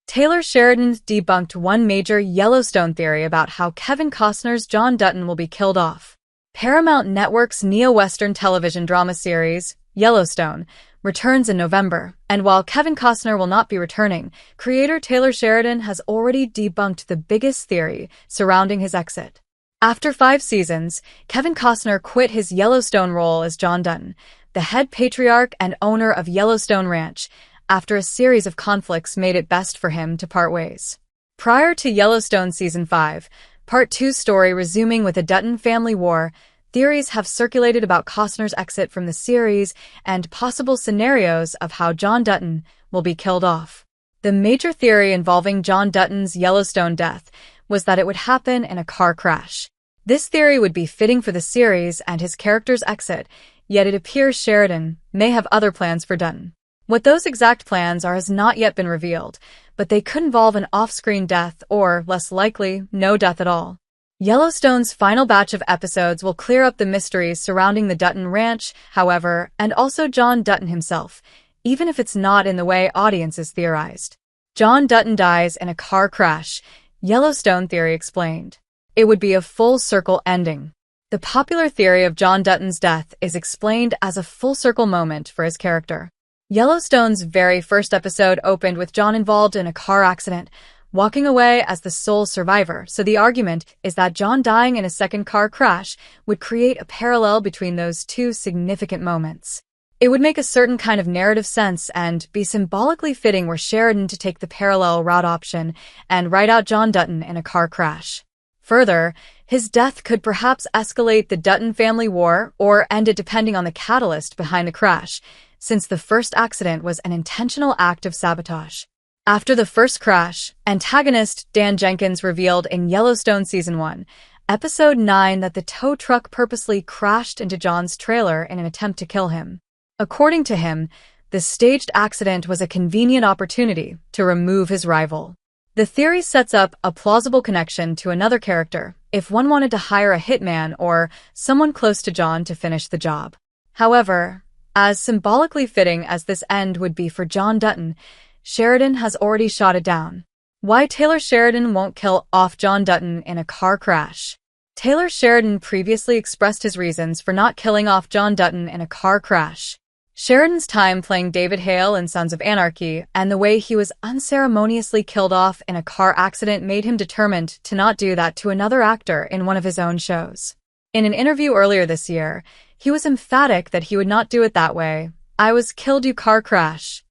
Taylor Sheridan debunked one major Yellowstone theory about how Kevin Costner's John Dutton will be killed off. Paramount Network's neo-Western television drama series, Yellowstone, returns in November, and while Kevin Costner will not be returning, creator Taylor Sheridan has already debunked the biggest theory surrounding his exit. After 5 seasons, Kevin Costner quit his Yellowstone role as John Dutton, the head patriarch and owner of Yellowstone Ranch, after a series of conflicts made it best for him to part ways. Prior to Yellowstone Season 5, Part 2's story resuming with a Dutton family war, theories have circulated about Costner's exit from the series and possible scenarios of how John Dutton will be killed off. The major theory involving John Dutton's Yellowstone death was that it would happen in a car crash. This theory would be fitting for the series and his character's exit, yet it appears Sheridan may have other plans for Dutton. What those exact plans are has not yet been revealed, but they could involve an off-screen death or, less likely, no death at all. Yellowstone's final batch of episodes will clear up the mysteries surrounding the Dutton Ranch, however, and also John Dutton himself, even if it's not in the way audiences theorized. John Dutton dies in a car crash, Yellowstone theory explained. It would be a full-circle ending. The popular theory of John Dutton's death is explained as a full-circle moment for his character. Yellowstone's very first episode opened with John involved in a car accident, walking away as the sole survivor, so the argument is that John dying in a second car crash would create a parallel between those two significant moments. It would make a certain kind of narrative sense and be symbolically fitting were Sheridan to take the parallel route option and write out John Dutton in a car crash. Further, his death could perhaps escalate the Dutton family war or end it depending on the catalyst behind the crash, since the first accident was an intentional act of sabotage. After the first crash, antagonist Dan Jenkins revealed in Yellowstone Season 1, Episode 9 that the tow truck purposely crashed into John's trailer in an attempt to kill him. According to him, the staged accident was a convenient opportunity to remove his rival. The theory sets up a plausible connection to another character if one wanted to hire a hitman or someone close to John to finish the job. However, as symbolically fitting as this end would be for John Dutton, Sheridan has already shot it down. Why Taylor Sheridan won't kill off John Dutton in a car crash? Taylor Sheridan previously expressed his reasons for not killing off John Dutton in a car crash. Sheridan's time playing David Hale in Sons of Anarchy and the way he was unceremoniously killed off in a car accident made him determined to not do that to another actor in one of his own shows. In an interview earlier this year, he was emphatic that he would not do it that way. "I was killed you car crash.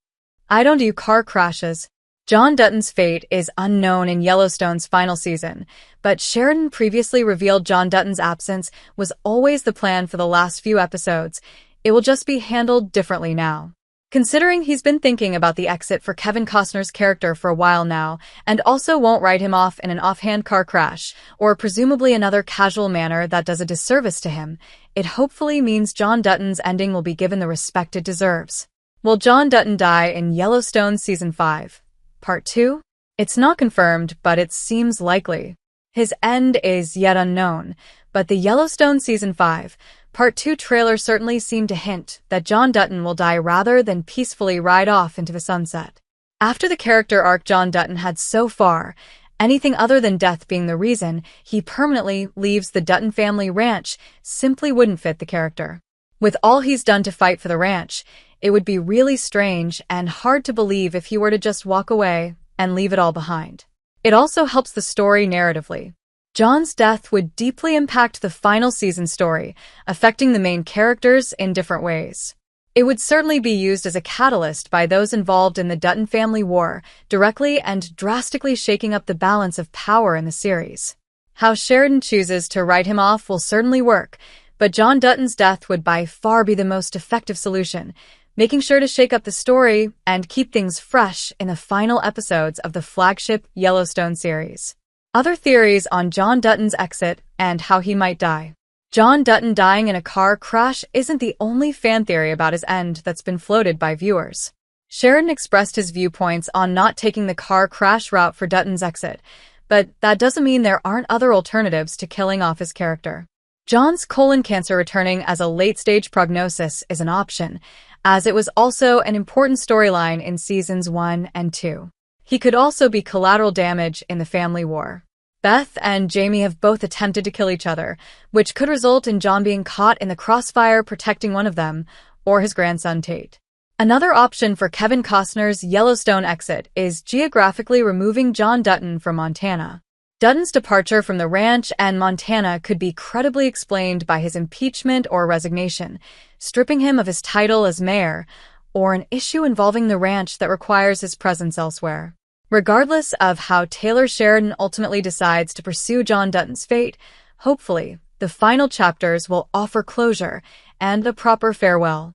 I don't do car crashes." John Dutton's fate is unknown in Yellowstone's final season, but Sheridan previously revealed John Dutton's absence was always the plan for the last few episodes. It will just be handled differently now. Considering he's been thinking about the exit for Kevin Costner's character for a while now, and also won't write him off in an offhand car crash, or presumably another casual manner that does a disservice to him, it hopefully means John Dutton's ending will be given the respect it deserves. Will John Dutton die in Yellowstone Season 5? Part 2? It's not confirmed, but it seems likely. His end is yet unknown, but the Yellowstone Season 5, Part 2 trailer certainly seemed to hint that John Dutton will die rather than peacefully ride off into the sunset. After the character arc John Dutton had so far, anything other than death being the reason he permanently leaves the Dutton family ranch simply wouldn't fit the character. With all he's done to fight for the ranch, it would be really strange and hard to believe if he were to just walk away and leave it all behind. It also helps the story narratively. John's death would deeply impact the final season story, affecting the main characters in different ways. It would certainly be used as a catalyst by those involved in the Dutton family war, directly and drastically shaking up the balance of power in the series. How Sheridan chooses to write him off will certainly work, but John Dutton's death would by far be the most effective solution, making sure to shake up the story and keep things fresh in the final episodes of the flagship Yellowstone series. Other theories on John Dutton's exit and how he might die. John Dutton dying in a car crash isn't the only fan theory about his end that's been floated by viewers. Sheridan expressed his viewpoints on not taking the car crash route for Dutton's exit, but that doesn't mean there aren't other alternatives to killing off his character. John's colon cancer returning as a late-stage prognosis is an option, as it was also an important storyline in seasons 1 and 2. He could also be collateral damage in the family war. Beth and Jamie have both attempted to kill each other, which could result in John being caught in the crossfire protecting one of them, or his grandson Tate. Another option for Kevin Costner's Yellowstone exit is geographically removing John Dutton from Montana. Dutton's departure from the ranch and Montana could be credibly explained by his impeachment or resignation, stripping him of his title as mayor, or an issue involving the ranch that requires his presence elsewhere. Regardless of how Taylor Sheridan ultimately decides to pursue John Dutton's fate, hopefully, the final chapters will offer closure and a proper farewell.